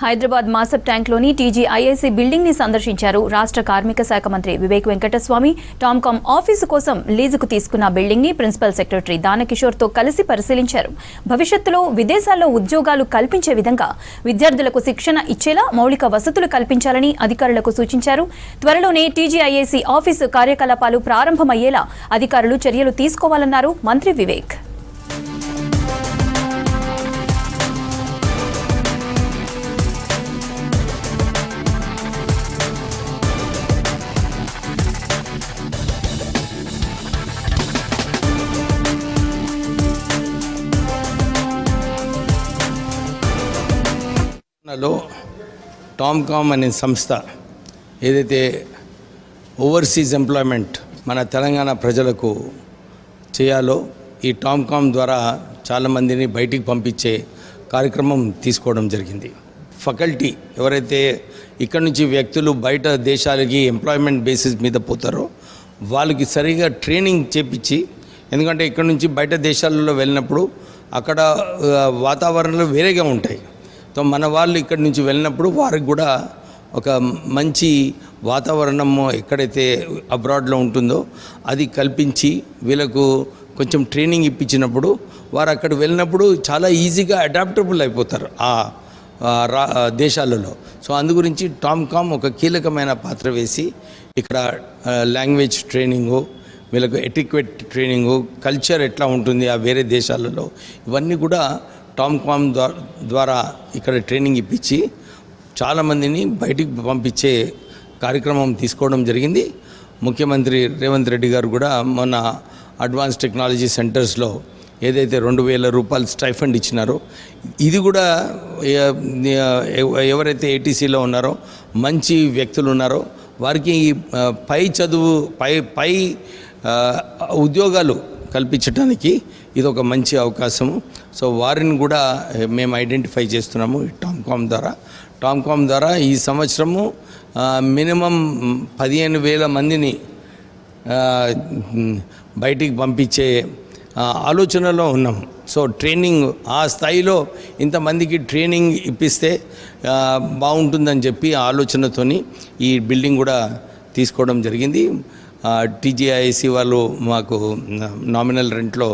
Hyderabad Masab ట్యాంక్లోని TGIIC building ని సందర్శించారు రాష్ట్ర కార్మిక శాఖ మంత్రి వివేక్ వెంకటస్వామి. టామ్కామ్ ఆఫీసు కోసం లీజుకు తీసుకున్న బిల్డింగ్ ని ప్రిన్సిపల్ సెక్రటరీ దానకిషోర్ తో కలిసి పరిశీలించారు. భవిష్యత్తులో విదేశాల్లో ఉద్యోగాలు కల్పించే విధంగా విద్యార్థులకు శిక్షణ ఇచ్చేలా మౌలిక వసతులు కల్పించాలని అధికారులకు సూచించారు. త్వరలోనే టీజీఐఐసీ ఆఫీసు కార్యకలాపాలు ప్రారంభమయ్యేలా అధికారులు చర్యలు తీసుకోవాలన్నారు మంత్రి వివేక్. టామ్కామ్ అనే సంస్థ ఏదైతే ఓవర్సీస్ ఎంప్లాయ్మెంట్ మన తెలంగాణ ప్రజలకు చేయాలో ఈ టామ్కామ్ ద్వారా చాలామందిని బయటికి పంపించే కార్యక్రమం తీసుకోవడం జరిగింది. ఫ్యాకల్టీ ఎవరైతే ఇక్కడ నుంచి వ్యక్తులు బయట దేశాలకి ఎంప్లాయ్మెంట్ బేసిస్ మీద పోతారో వాళ్ళకి సరిగా ట్రైనింగ్ చేపించి, ఎందుకంటే ఇక్కడ నుంచి బయట దేశాలలో వెళ్ళినప్పుడు అక్కడ వాతావరణాలు వేరేగా ఉంటాయి. సో మన వాళ్ళు ఇక్కడి నుంచి వెళ్ళినప్పుడు వారికి కూడా ఒక మంచి వాతావరణం ఎక్కడైతే అబ్రాడ్లో ఉంటుందో అది కల్పించి వీళ్ళకు కొంచెం ట్రైనింగ్ ఇప్పించినప్పుడు వారు అక్కడ వెళ్ళినప్పుడు చాలా ఈజీగా అడాప్టబుల్ అయిపోతారు ఆ దేశాలలో. సో అందు గురించి టామ్కామ్ ఒక కీలకమైన పాత్ర వేసి ఇక్కడ లాంగ్వేజ్ ట్రైనింగు, వీళ్ళకు ఎటిక్వెట్ ట్రైనింగు, కల్చర్ ఎట్లా ఉంటుంది ఆ వేరే దేశాలలో, ఇవన్నీ కూడా టామ్కామ్ ద్వారా ఇక్కడ ట్రైనింగ్ ఇప్పించి చాలామందిని బయటికి పంపించే కార్యక్రమం తీసుకోవడం జరిగింది. ముఖ్యమంత్రి రేవంత్ రెడ్డి గారు కూడా మొన్న అడ్వాన్స్ టెక్నాలజీ సెంటర్స్లో ఏదైతే 2,000 రూపాయలు స్టైఫండ్ ఇచ్చినారో ఇది కూడా ఎవరైతే ఏటీసీలో ఉన్నారో మంచి వ్యక్తులు ఉన్నారో వారికి పై చదువు పై ఉద్యోగాలు కల్పించడానికి ఇది ఒక మంచి అవకాశము. సో వారిని కూడా మేము ఐడెంటిఫై చేస్తున్నాము ఈ టామ్కామ్ ద్వారా ఈ సంవత్సరము మినిమం 15,000 మందిని బయటికి పంపించే ఆలోచనలో ఉన్నాం. సో ట్రైనింగ్ ఆ స్థాయిలో ఇంతమందికి ట్రైనింగ్ ఇప్పిస్తే బాగుంటుందని చెప్పి ఆలోచనతోని ఈ బిల్డింగ్ కూడా తీసుకోవడం జరిగింది. టీజీఐఐసీ వాళ్ళు మాకు నామినల్ రెంట్లో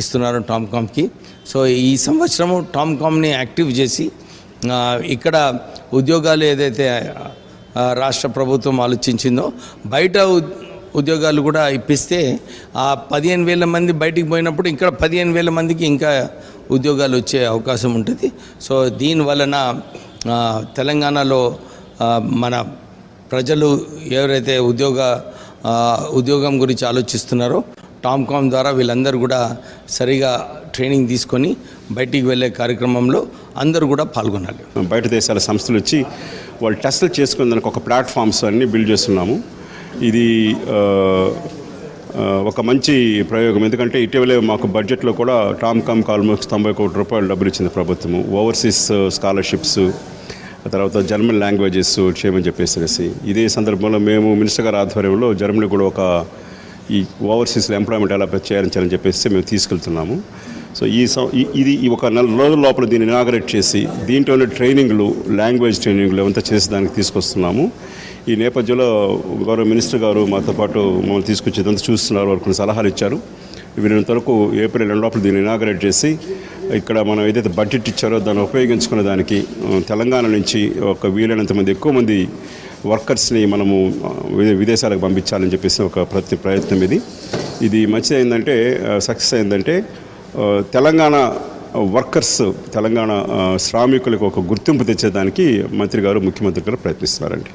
ఇస్తున్నారు టామ్కామ్కి. సో ఈ సంవత్సరము టామ్కామ్ని యాక్టివ్ చేసి ఇక్కడ ఉద్యోగాలు ఏదైతే రాష్ట్ర ప్రభుత్వం ఆలోచించిందో బయట ఉద్యోగాలు కూడా ఇప్పిస్తే ఆ 15,000 మంది బయటికి పోయినప్పుడు ఇక్కడ 15,000 మందికి ఇంకా ఉద్యోగాలు వచ్చే అవకాశం ఉంటుంది. సో దీనివలన తెలంగాణలో మన ప్రజలు ఎవరైతే ఉద్యోగం గురించి ఆలోచిస్తున్నారో టామ్కామ్ ద్వారా వీళ్ళందరూ కూడా సరిగా ట్రైనింగ్ తీసుకొని బయటికి వెళ్ళే కార్యక్రమంలో అందరూ కూడా పాల్గొనాలి. బయట దేశాల సంస్థలు వచ్చి వాళ్ళు టెస్టులు చేసుకునే దానికి ఒక ప్లాట్ఫామ్స్ అన్నీ బిల్డ్ చేస్తున్నాము. ఇది ఒక మంచి ప్రయోగం. ఎందుకంటే ఇటీవలే మాకు బడ్జెట్లో కూడా టామ్కామ్కి ఆల్మోస్ట్ 90 కోట్ల రూపాయలు డబ్బులు ఇచ్చింది ప్రభుత్వము. ఓవర్సీస్ స్కాలర్షిప్స్, తర్వాత జర్మన్ లాంగ్వేజెస్ చేయమని చెప్పేసి ఇదే సందర్భంలో మేము మినిస్టర్ గారి ఆధ్వర్యంలో జర్మనీ కూడా ఒక ఈ ఓవర్సీస్లో ఎంప్లాయ్మెంట్ ఎలా చేయాలని చెప్పేసి మేము తీసుకెళ్తున్నాము. సో ఇది ఒక 4 రోజుల లోపల దీన్ని ఇనాగరేట్ చేసి దీంట్లోనే ట్రైనింగ్లు, లాంగ్వేజ్ ట్రైనింగ్లు అంతా చేసి దానికి తీసుకొస్తున్నాము. ఈ నేపథ్యంలో గౌరవ మినిస్టర్ గారు మాతో పాటు మమ్మల్ని తీసుకొచ్చేదంతా చూస్తున్నారు, వారు కొన్ని సలహాలు ఇచ్చారు. వీళ్ళంత వరకు ఏప్రిల్ 2 లోపల దీన్ని ఇనాగరేట్ చేసి ఇక్కడ మనం ఏదైతే బడ్జెట్ ఇచ్చారో దాన్ని ఉపయోగించుకునే దానికి తెలంగాణ నుంచి ఒక వీలైనంత మంది ఎక్కువ మంది వర్కర్స్ని మనము విదేశాలకు పంపించాలని చెప్పేసి ఒక ప్రయత్నం. ఇది మంచిది అయిందంటే, సక్సెస్ అయిందంటే తెలంగాణ వర్కర్స్, తెలంగాణ శ్రామికులకు ఒక గుర్తింపు తెచ్చేదానికి మంత్రి గారు, ముఖ్యమంత్రి గారు ప్రయత్నిస్తున్నారండి.